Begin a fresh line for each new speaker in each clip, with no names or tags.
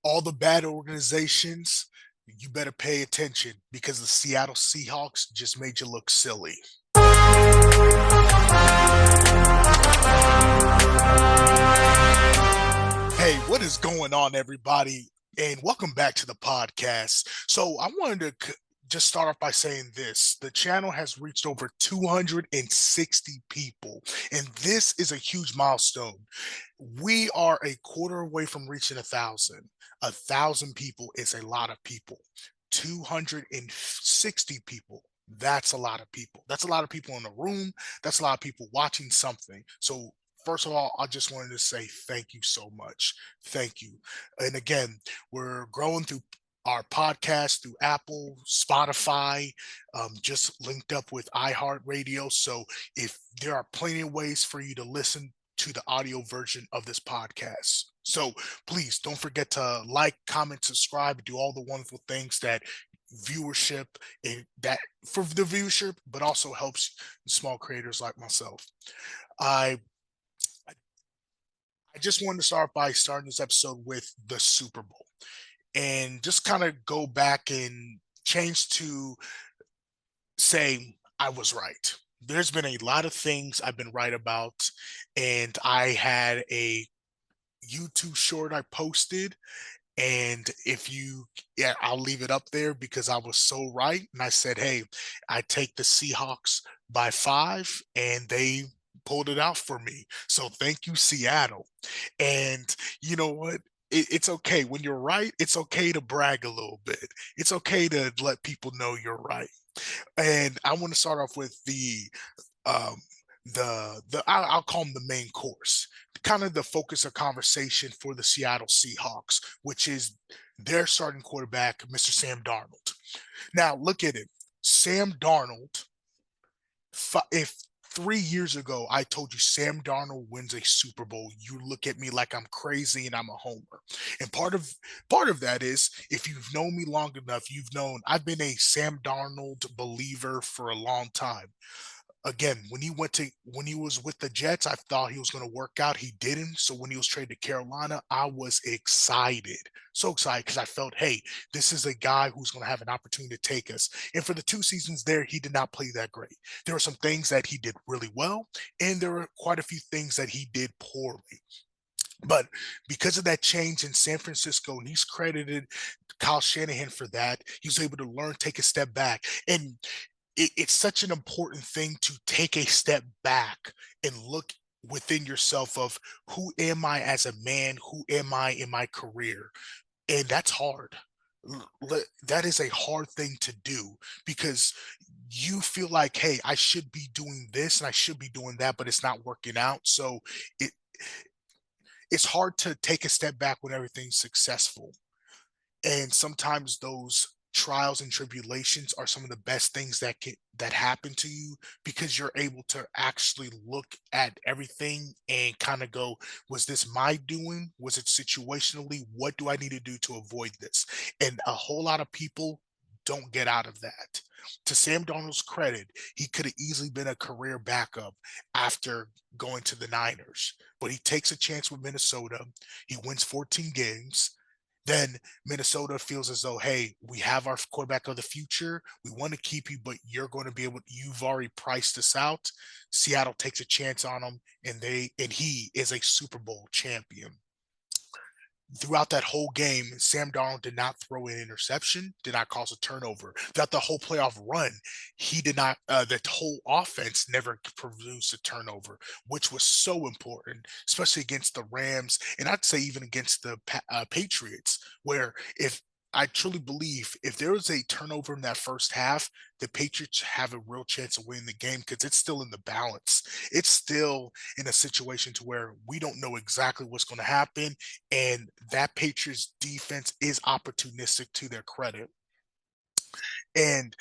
all the bad organizations, you better pay attention because the Seattle Seahawks just made you look silly. Hey, what is going on, everybody? And welcome back to the podcast. So, I wanted to just start off by saying this: the channel has reached over 260 people, and this is a huge milestone. We are a quarter away from reaching 1,000. 1,000 people is a lot of people. 260 people. That's a lot of people. That's a lot of people in the room. That's a lot of people watching something. So, first of all, I just wanted to say thank you so much. Thank you. And again, we're growing through our podcast through Apple, Spotify, just linked up with iHeartRadio. So if there are plenty of ways for you to listen to the audio version of this podcast. So please don't forget to like, comment, subscribe, do all the wonderful things that viewership and that for the viewership, but also helps small creators like myself. I I just wanted to start by starting this episode with the Super Bowl and just kind of go back and change to say I was right. There's been a lot of things I've been right about, and I had a YouTube short I posted. And if you, yeah, I'll leave it up there because I was so right. And I said, hey, I take the Seahawks by 5, and they pulled it out for me. So thank you, Seattle. And you know what? It's okay when you're right. It's okay to brag a little bit. It's okay to let people know you're right. And I want to start off with um, I'll call them the main course, kind of the focus of conversation for the Seattle Seahawks, which is their starting quarterback, Mr. Sam Darnold. Now look at it, Sam Darnold. If 3 years ago I told you Sam Darnold wins a Super Bowl, you look at me like I'm crazy and I'm a homer. And part of that is if you've known me long enough, you've known I've been a Sam Darnold believer for a long time. Again, when he was with the Jets, I thought he was going to work out. He didn't. So when he was traded to Carolina, I was excited. So excited because I felt, hey, this is a guy who's going to have an opportunity to take us. And for the 2 seasons there, he did not play that great. There were some things that he did really well, and there were quite a few things that he did poorly. But because of that change in San Francisco, and he's credited Kyle Shanahan for that, he was able to learn, take a step back. And it's such an important thing to take a step back and look within yourself of who am I as a man? Who am I in my career? And that's hard. That is a hard thing to do because you feel like, hey, I should be doing this and I should be doing that, but it's not working out. So it it's hard to take a step back when everything's successful. And sometimes those trials and tribulations are some of the best things that happen to you because you're able to actually look at everything and kind of go, was this my doing? Was it situationally? What do I need to do to avoid this? And a whole lot of people don't get out of that. To Sam Darnold's credit, he could have easily been a career backup after going to the Niners, but he takes a chance with Minnesota. He wins 14 games. Then Minnesota feels as though, hey, we have our quarterback of the future. We want to keep you, but you're going to be able. You've already priced us out. Seattle takes a chance on him, and he is a Super Bowl champion. Throughout that whole game, Sam Darnold did not throw an interception, did not cause a turnover. Throughout the whole playoff run, he did not. The whole offense never produced a turnover, which was so important, especially against the Rams, and I'd say even against the Patriots, where if I truly believe if there was a turnover in that first half, the Patriots have a real chance of winning the game because it's still in the balance. It's still in a situation to where we don't know exactly what's going to happen, and that Patriots defense is opportunistic to their credit. And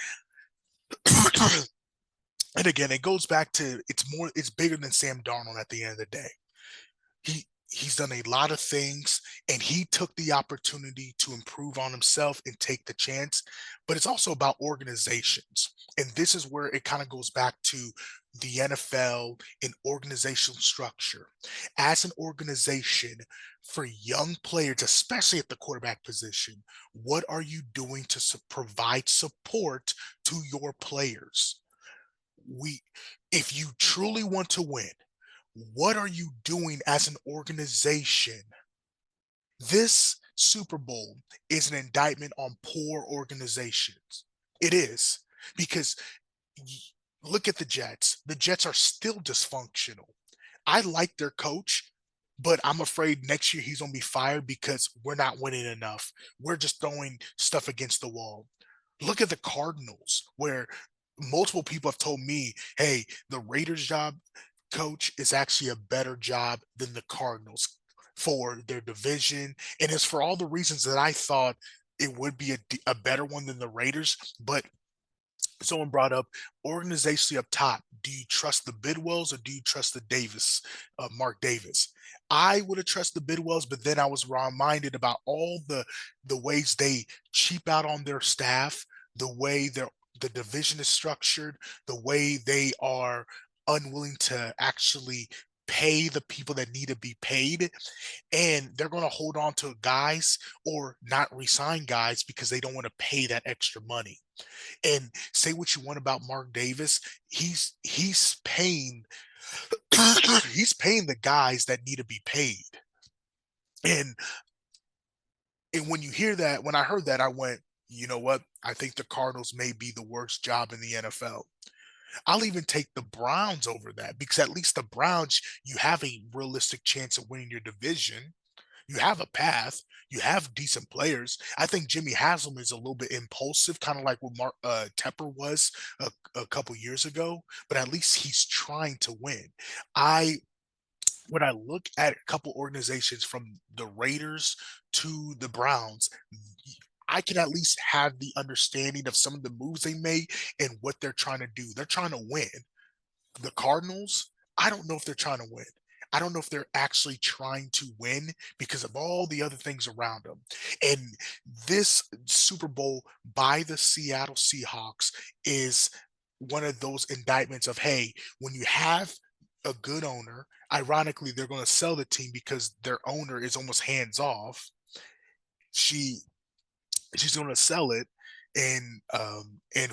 and again, it goes back to it's bigger than Sam Darnold at the end of the day. He's done a lot of things and he took the opportunity to improve on himself and take the chance, but it's also about organizations. And this is where it kind of goes back to the NFL and organizational structure. As an organization, for young players, especially at the quarterback position, what are you doing to provide support to your players? We, if you truly want to win, what are you doing as an organization? This Super Bowl is an indictment on poor organizations. It is because look at the Jets. The Jets are still dysfunctional. I like their coach, but I'm afraid next year he's going to be fired because we're not winning enough. We're just throwing stuff against the wall. Look at the Cardinals, where multiple people have told me, hey, the Raiders job coach is actually a better job than the Cardinals for their division. And it's for all the reasons that I thought it would be a better one than the Raiders. But someone brought up organizationally up top. Do you trust the Bidwells or do you trust the Mark Davis? I would have trusted the Bidwells, but then I was reminded about all the ways they cheap out on their staff, the way the division is structured, the way they are unwilling to actually pay the people that need to be paid, and they're going to hold on to guys or not resign guys because they don't want to pay that extra money. And say what you want about Mark Davis, he's paying he's paying the guys that need to be paid. And when you hear that, when I heard that, I went, you know what? I think the Cardinals may be the worst job in the NFL. I'll even take the Browns over that because at least the Browns, you have a realistic chance of winning your division. You have a path. You have decent players. I think Jimmy Haslam is a little bit impulsive, kind of like what Mark Tepper was a couple years ago. But at least he's trying to win. I when I look at a couple organizations from the Raiders to the Browns, I can at least have the understanding of some of the moves they made and what they're trying to do. They're trying to win. The Cardinals, I don't know if they're trying to win. I don't know if they're actually trying to win because of all the other things around them. And this Super Bowl by the Seattle Seahawks is one of those indictments of, hey, when you have a good owner, ironically, they're going to sell the team because their owner is almost hands off. She she's going to sell it, and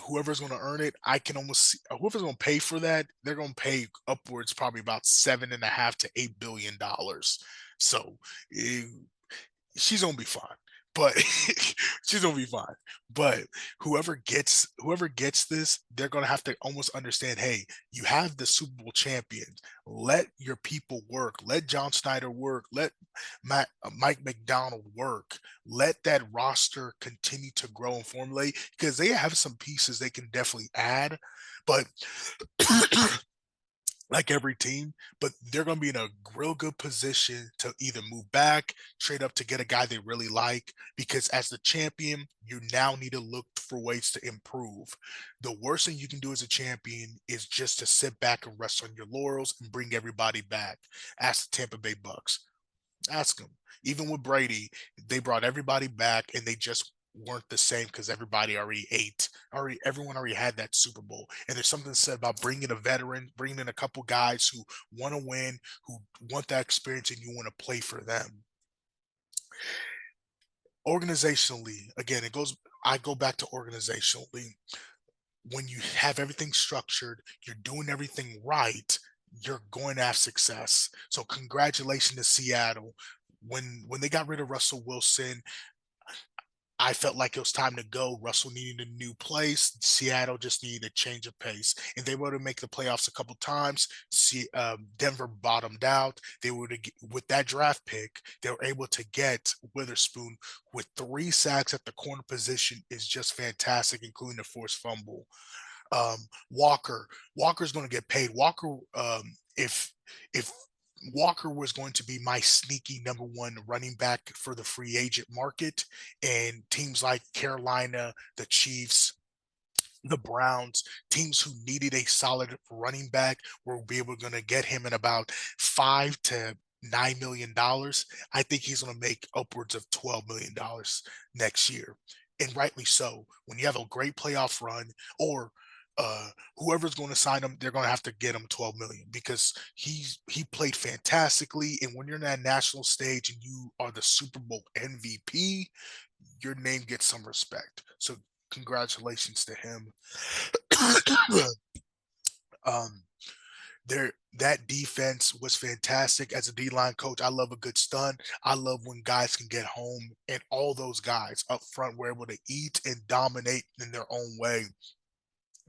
whoever's going to earn it, I can almost see whoever's going to pay for that, they're going to pay upwards probably about 7.5 to $8 billion. So eh, she's gonna be fine. But she's gonna be fine. But whoever gets this, they're gonna have to almost understand, hey, you have the Super Bowl champions. Let your people work. Let John Snyder work. Let Mike McDonald work. Let that roster continue to grow and formulate because they have some pieces they can definitely add. But like every team, but they're going to be in a real good position to either move back, trade up to get a guy they really like, because as the champion, you now need to look for ways to improve. The worst thing you can do as a champion is just to sit back and rest on your laurels and bring everybody back. Ask the Tampa Bay Bucks. Ask them. Even with Brady, they brought everybody back and they just weren't the same because everybody already ate. Already, everyone already had that Super Bowl. And there's something said about bringing a veteran, bringing in a couple guys who want to win, who want that experience, and you want to play for them. Organizationally, again, it goes. I go back to organizationally. When you have everything structured, you're doing everything right, you're going to have success. So congratulations to Seattle. When they got rid of Russell Wilson, I felt like it was time to go. Russell needed a new place. Seattle just needed a change of pace, and they were to make the playoffs a couple times. See, Denver bottomed out. They were to get, with that draft pick, they were able to get Witherspoon with 3 sacks at the corner position is just fantastic, including the forced fumble. Walker's going to get paid. If Walker was going to be my sneaky number one running back for the free agent market, and teams like Carolina, the Chiefs, the Browns, teams who needed a solid running back will be able to get him in about $5 to $9 million. I think he's going to make upwards of $12 million next year, and rightly so. When you have a great playoff run, or whoever's going to sign him, they're going to have to get him 12 million because he played fantastically. And when you're in that national stage and you are the Super Bowl MVP, your name gets some respect. So congratulations to him. um, there that defense was fantastic. As a D-line coach, I love a good stun. I love when guys can get home, and all those guys up front were able to eat and dominate in their own way.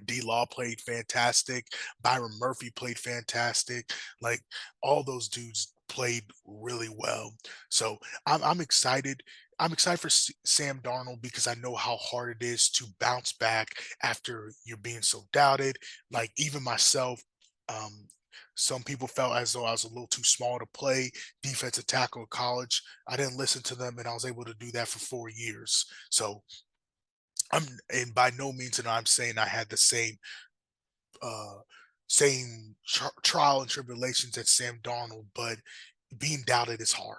D-Law played fantastic. Byron Murphy played fantastic. Like all those dudes played really well. So I'm excited. I'm excited for Sam Darnold because I know how hard it is to bounce back after you're being so doubted. Like even myself, um, some people felt as though I was a little too small to play defensive tackle in college. I didn't listen to them, and I was able to do that for 4 years. So and by no means, and I'm saying I had the uh, same trial and tribulations as Sam Darnold, but being doubted is hard.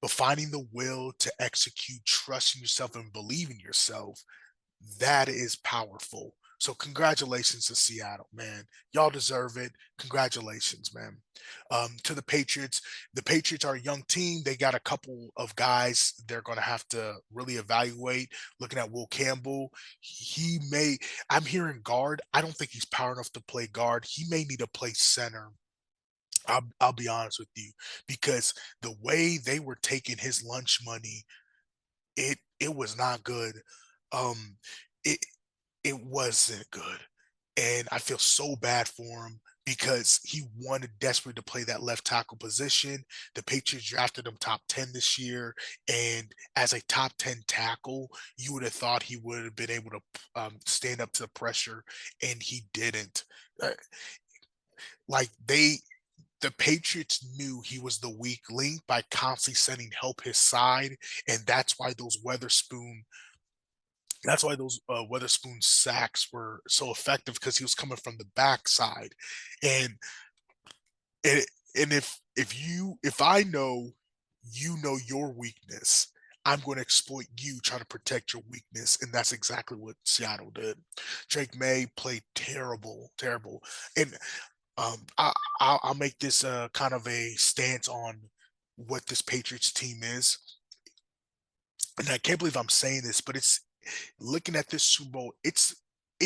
But finding the will to execute, trusting yourself, and believing yourself, that is powerful. So congratulations to Seattle, man. Y'all deserve it. Congratulations, man. To the Patriots are a young team. They got a couple of guys they're going to have to really evaluate. Looking at Will Campbell, he may. I'm hearing guard. I don't think he's power enough to play guard. He may need to play center. I'll be honest with you because the way they were taking his lunch money, it was not good. Um, it it wasn't good. And I feel so bad for him because he wanted desperately to play that left tackle position. The Patriots drafted him top 10 this year. And as a top 10 tackle, you would have thought he would have been able to stand up to the pressure, and he didn't. Uh, like the Patriots knew he was the weak link by constantly sending help his side, and that's why those Weatherspoon sacks were so effective because he was coming from the backside, and and, and if I know you know your weakness, I'm going to exploit you trying to protect your weakness, and that's exactly what Seattle did. Drake May played terrible, terrible, and I'll make this kind of a stance on what this Patriots team is, and I can't believe I'm saying this, but it's looking at this Super Bowl, it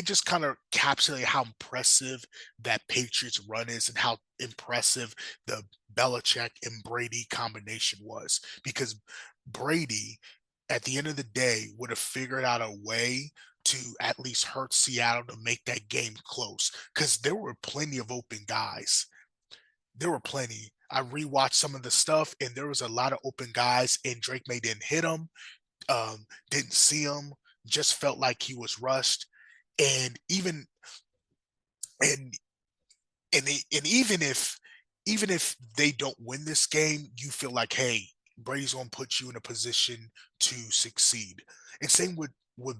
just kind of encapsulates how impressive that Patriots run is and how impressive the Belichick and Brady combination was. Because Brady, at the end of the day, would have figured out a way to at least hurt Seattle to make that game close. Because there were plenty of open guys. There were plenty. I rewatched some of the stuff, and there was a lot of open guys, and Drake May didn't hit them, didn't see him, just felt like he was rushed. And and and even if they don't win this game, you feel like, hey, Brady's gonna put you in a position to succeed. And same with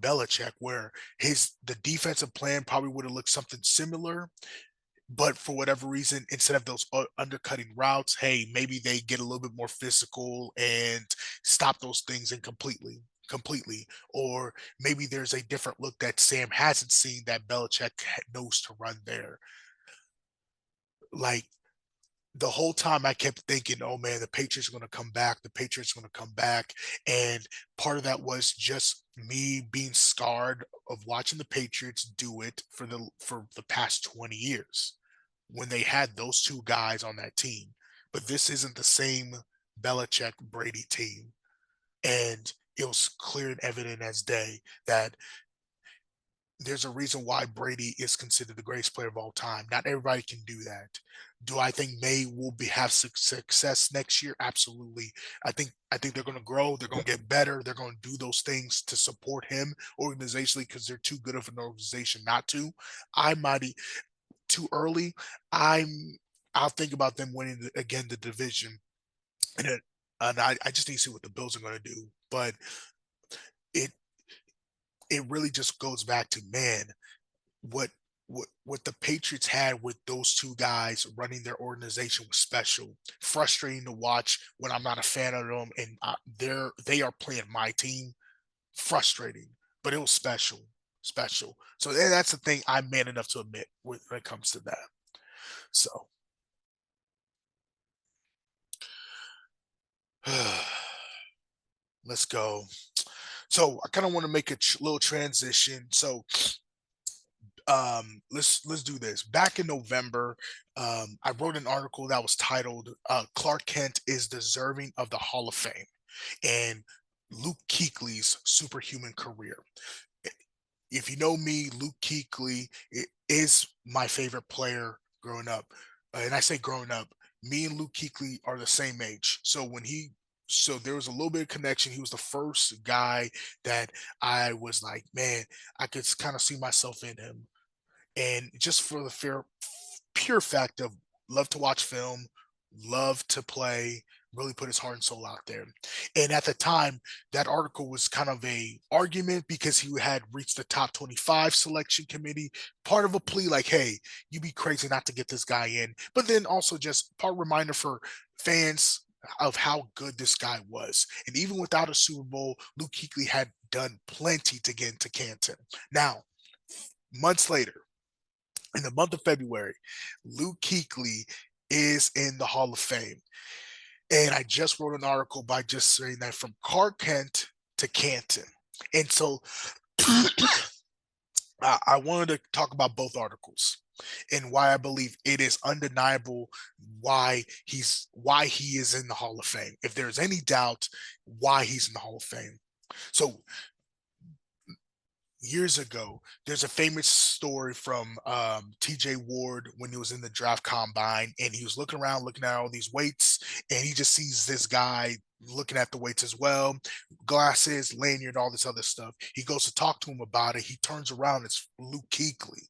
Belichick, where the defensive plan probably would have looked something similar, but for whatever reason, instead of those undercutting routes, hey, maybe they get a little bit more physical and stop those things completely. Or maybe there's a different look that Sam hasn't seen that Belichick knows to run there. Like the whole time I kept thinking, oh man, the Patriots are going to come back. The Patriots are going to come back. And part of that was just me being scarred of watching the Patriots do it for the past 20 years when they had those two guys on that team. But this isn't the same Belichick Brady team. And it was clear and evident as day that there's a reason why Brady is considered the greatest player of all time. Not everybody can do that. Do I think May will have success next year? Absolutely. I think they're going to grow. They're going to get better. They're going to do those things to support him organizationally because they're too good of an organization not to. I might too early. I'm. I'll think about them winning again the division, and I just need to see what the Bills are going to do. But it it really just goes back to, man, what what the Patriots had with those two guys running their organization was special. Frustrating to watch when I'm not a fan of them and they are playing my team. Frustrating, but it was special. special. So that's the thing I'm man enough to admit when it comes to that. So let's go. So I kind of want to make a little transition. So let's do this. Back in November, I wrote an article that was titled Clark Kent is deserving of the Hall of Fame and Luke Kuechly's superhuman career. If you know me, Luke Kuechly is my favorite player growing up. And I say growing up, me and Luke Kuechly are the same age. So there was a little bit of connection. He was the first guy that I was like, man, I could kind of see myself in him. And just for the pure fact of love to watch film, love to play, really put his heart and soul out there. And at the time, that article was kind of a argument because he had reached the top 25 selection committee, part of a plea like, hey, you'd be crazy not to get this guy in. But then also just part reminder for fans of how good this guy was. And even without a Super Bowl, Luke Kuechly had done plenty to get into Canton. Now, months later, in the month of February, Luke Kuechly is in the Hall of Fame. And I just wrote an article by just saying that from Clark Kent to Canton. And so I wanted to talk about both articles and why I believe it is undeniable why he is in the Hall of Fame. If there's any doubt why he's in the Hall of Fame. So years ago, there's a famous story from TJ Ward when he was in the draft combine and he was looking around, looking at all these weights, and he just sees this guy looking at the weights as well, glasses, lanyard, all this other stuff. He goes to talk to him about it. He turns around, it's Luke Kuechly.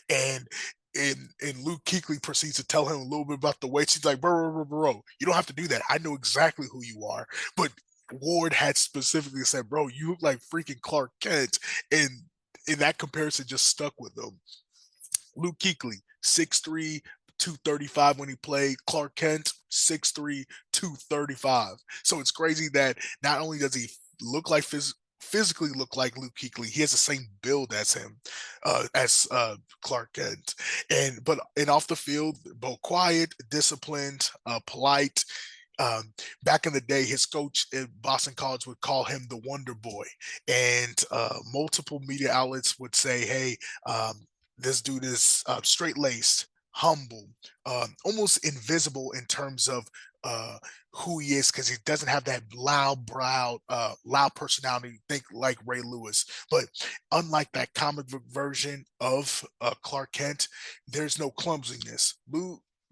And and Luke Kuechly proceeds to tell him a little bit about the weights. He's like, bro, you don't have to do that. I know exactly who you are. But Ward had specifically said, bro, you look like freaking Clark Kent. And that comparison just stuck with them. Luke Kuechly, 6'3", 235 when he played. Clark Kent, 6'3", 235. So it's crazy that not only does he look like physically look like Luke Kuechly, he has the same build as him, as Clark Kent. And off the field, both quiet, disciplined, polite. Back in the day, his coach at Boston College would call him the Wonder Boy, and multiple media outlets would say, "Hey, this dude is straight laced, humble, almost invisible in terms of who he is because he doesn't have that loud personality. Think like Ray Lewis, but unlike that comic book version of Clark Kent, there's no clumsiness.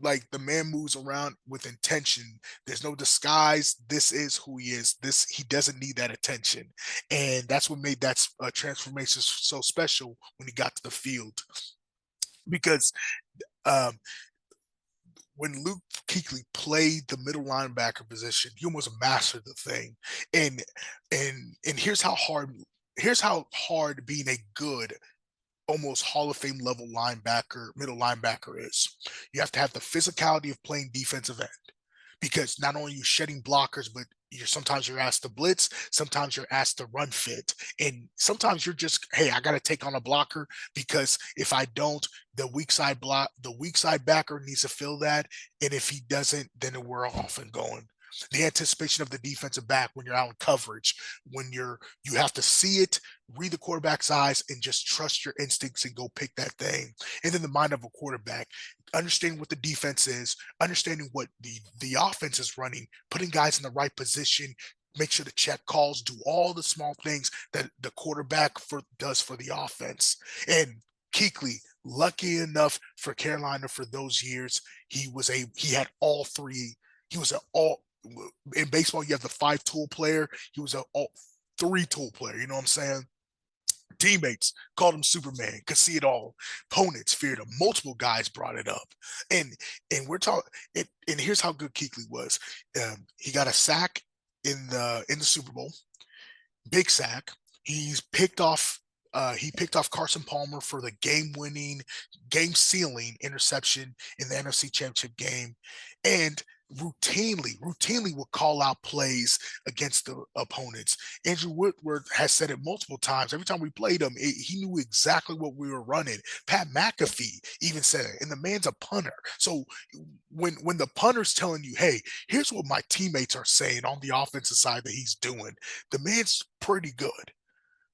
Like the man moves around with intention. There's no disguise. This is who he is. He doesn't need that attention, and that's what made that transformation so special when he got to the field. Because um, when Luke Kuechly played the middle linebacker position, he almost mastered the thing. And here's how hard being a good almost Hall of Fame level middle linebacker is. You have to have the physicality of playing defensive end because not only are you shedding blockers, but sometimes you're asked to blitz, sometimes you're asked to run fit, and sometimes you're just, hey, I got to take on a blocker because if I don't, the weak side backer needs to fill that, and if he doesn't, then we're off and going. The anticipation of the defensive back when you're out in coverage, when you have to see it, read the quarterback's eyes, and just trust your instincts and go pick that thing. And then the mind of a quarterback, understanding what the defense is, understanding what the offense is running, putting guys in the right position, make sure the check calls, do all the small things that the quarterback does for the offense. And Kuechly, lucky enough for Carolina for those years, he had all three. He was an all in baseball. You have the 5-tool player. He was a all 3-tool player. You know what I'm saying? Teammates called him Superman, could see it all. Opponents feared him. Multiple guys brought it up, and we're talking. And here's how good Kuechly was. He got a sack in the Super Bowl, big sack. He picked off Carson Palmer for the game sealing interception in the NFC Championship game, and routinely would call out plays against the opponents. Andrew Whitworth has said it multiple times. Every time we played him, he knew exactly what we were running. Pat McAfee even said it, and the man's a punter. So when the punter's telling you, hey, here's what my teammates are saying on the offensive side that he's doing, the man's pretty good,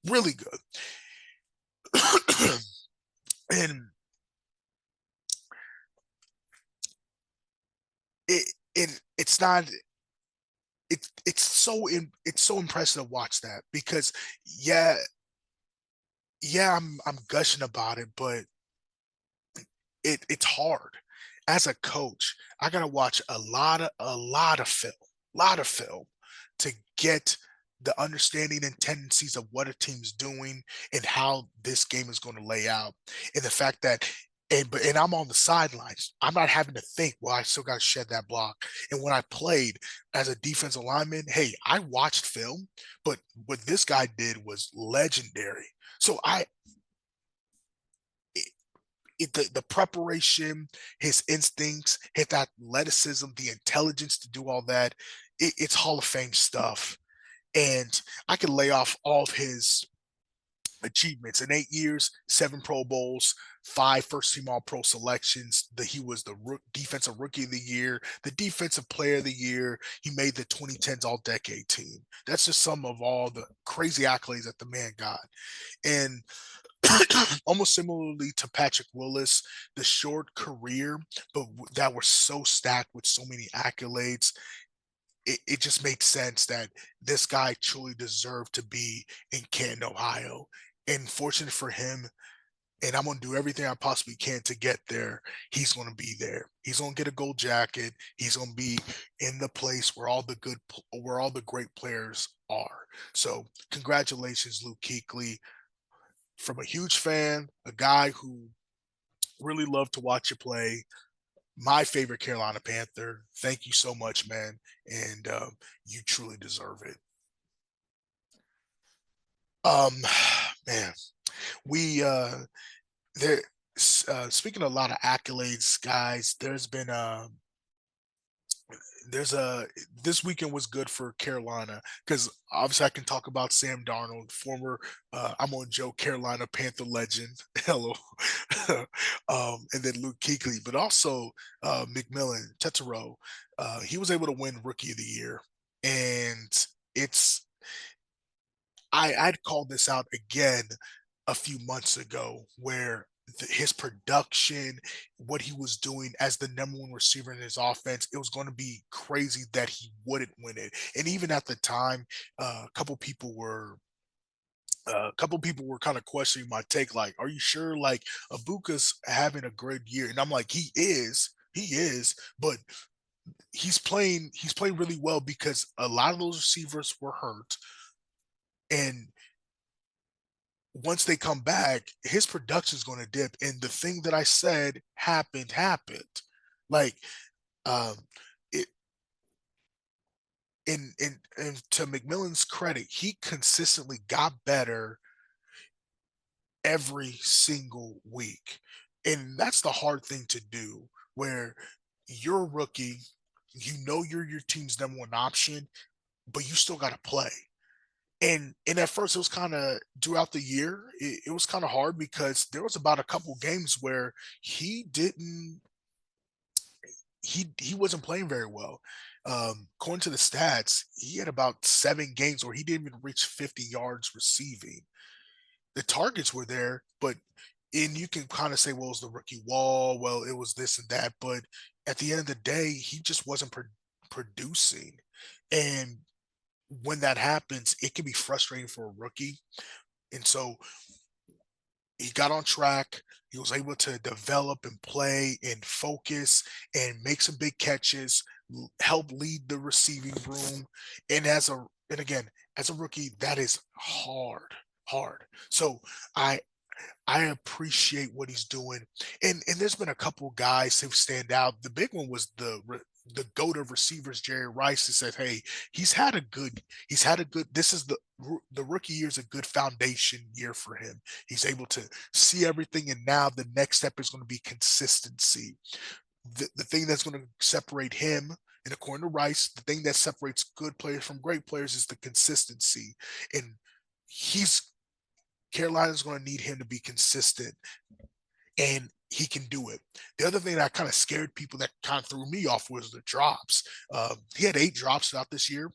really good. And it's not it's so impressive to watch that because yeah, I'm gushing about it, but it's hard. As a coach, I gotta watch a lot of film to get the understanding and tendencies of what a team's doing and how this game is going to lay out. And the fact that and I'm on the sidelines. I'm not having to think, well, I still got to shed that block. And when I played as a defensive lineman, hey, I watched film, but what this guy did was legendary. So the preparation, his instincts, his athleticism, the intelligence to do all that, it's Hall of Fame stuff. And I could lay off all of his achievements in 8 years, 7 Pro Bowls, 5 first-team All-Pro selections. He was the defensive rookie of the year, the defensive player of the year. He made the 2010s All-Decade team. That's just some of all the crazy accolades that the man got. And almost similarly to Patrick Willis, the short career, but that were so stacked with so many accolades. It just made sense that this guy truly deserved to be in Canton, Ohio. And fortunate for him, and I'm going to do everything I possibly can to get there. He's going to be there. He's going to get a gold jacket. He's going to be in the place where where all the great players are. So, congratulations, Luke Kuechly. From a huge fan, a guy who really loved to watch you play. My favorite Carolina Panther. Thank you so much, man, and you truly deserve it. Um, man, we there. Speaking of a lot of accolades, guys, there's a this weekend was good for Carolina because obviously I can talk about Sam Darnold, former I'm on Joe Carolina Panther legend. Hello. And then Luke Kuechly, but also McMillan, Tetairoa. He was able to win Rookie of the Year. And it's I'd called this out again a few months ago where his production, what he was doing as the number one receiver in his offense, it was going to be crazy that he wouldn't win it. And even at the time, a couple people were kind of questioning my take, like, "Are you sure? Like, Abuka's having a great year?" And I'm like, he is, but he's playing really well because a lot of those receivers were hurt, and once they come back, his production is going to dip. And the thing that I said happened. Like, um, it and to McMillan's credit, he consistently got better every single week. And that's the hard thing to do where you're a rookie, you know you're your team's number one option, but you still got to play. And at first it was kind of throughout the year, it was kind of hard because there was about a couple games where he didn't he wasn't playing very well. According to the stats, he had about 7 games where he didn't even reach 50 yards receiving. The targets were there, but and you can kind of say, well, it was the rookie wall, well, it was this and that, but at the end of the day, he just wasn't producing. And when that happens, it can be frustrating for a rookie. And so he got on track. He was able to develop and play and focus and make some big catches, help lead the receiving room. And and again, as a rookie, that is hard. So I I appreciate what he's doing, and there's been a couple guys who stand out. The big one was the goat of receivers, Jerry Rice, who said, "Hey, he's had a good. This is the rookie year is a good foundation year for him. He's able to see everything, and now the next step is going to be consistency. The thing that's going to separate him." And according to Rice, the thing that separates good players from great players is the consistency. And he's Carolina's going to need him to be consistent, and he can do it. The other thing that kind of scared people that kind of threw me off was the drops. He had 8 drops throughout this year,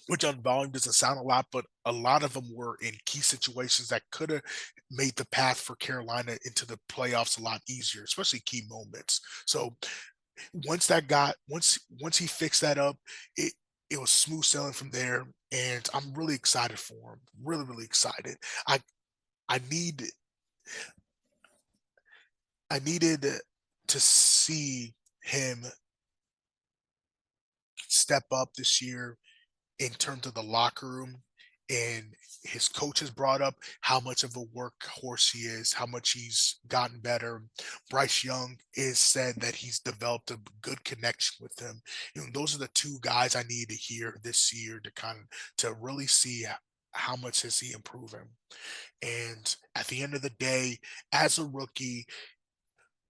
which on volume doesn't sound a lot, but a lot of them were in key situations that could have made the path for Carolina into the playoffs a lot easier, especially key moments. So once he fixed that up, it it was smooth sailing from there, and I'm really excited for him. Really, really excited. I I need I needed to see him step up this year in terms of the locker room, and his coach has brought up how much of a workhorse he is, how much he's gotten better. Bryce Young is said that he's developed a good connection with him. Those are the two guys I need to hear this year to to really see how much is he improving. And at the end of the day, as a rookie,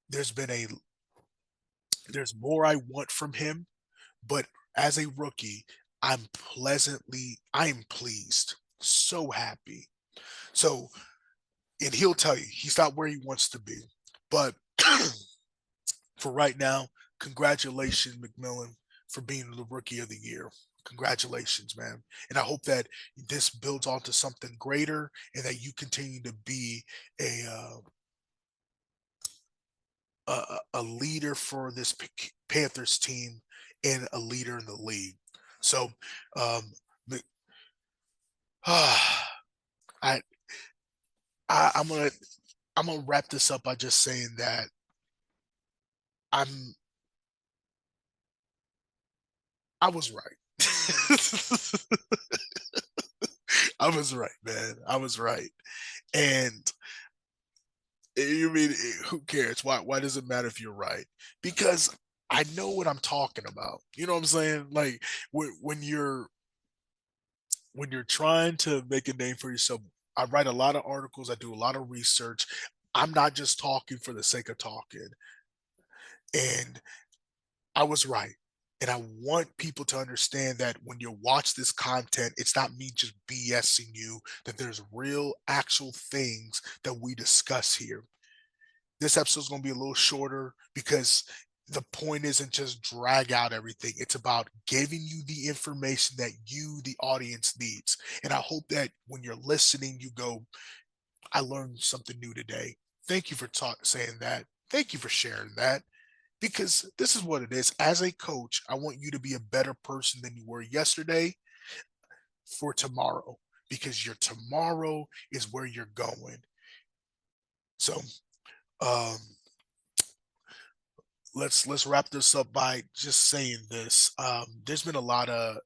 there's been a there's more I want from him, but as a rookie, I am pleased, so happy. So, and he'll tell you he's not where he wants to be. But for right now, congratulations, McMillan, for being the rookie of the year. Congratulations, man. And I hope that this builds onto something greater and that you continue to be a uh, a leader for this Panthers team and a leader in the league. So, um, I, I'm gonna wrap this up by just saying that I'm I was right. I was right, man. I was right. And you mean who cares? Why does it matter if you're right? Because I know what I'm talking about. You know what I'm saying? Like when you're trying to make a name for yourself, I write a lot of articles, I do a lot of research. I'm not just talking for the sake of talking. And I was right. And I want people to understand that when you watch this content, it's not me just BSing you, that there's real, actual things that we discuss here. This episode's going to be a little shorter because the point isn't just drag out everything. It's about giving you the information that you, the audience, needs. And I hope that when you're listening, you go, I learned something new today. Thank you for saying that. Thank you for sharing that. Because this is what it is. As a coach, I want you to be a better person than you were yesterday for tomorrow, because your tomorrow is where you're going. So, um, let's wrap this up by just saying this. There's been a lot of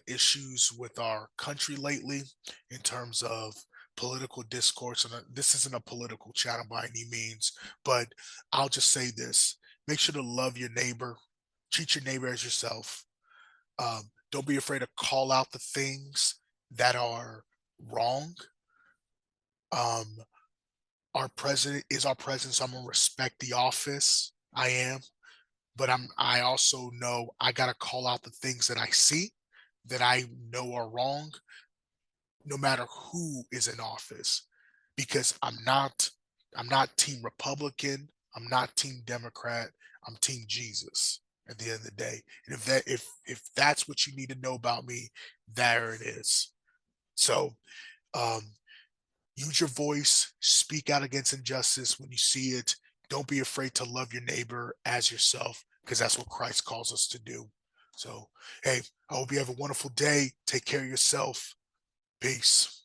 issues with our country lately in terms of political discourse, and this isn't a political channel by any means, but I'll just say this: make sure to love your neighbor, treat your neighbor as yourself. Don't be afraid to call out the things that are wrong. Um, our president is our president, so I'm gonna respect the office. I am. But I also know I gotta call out the things that I see that I know are wrong, no matter who is in office, because I'm not team Republican, I'm not team Democrat, I'm team Jesus at the end of the day. And if that's what you need to know about me, there it is. So um use your voice, speak out against injustice when you see it. Don't be afraid to love your neighbor as yourself, because that's what Christ calls us to do. So, hey, I hope you have a wonderful day. Take care of yourself. Peace.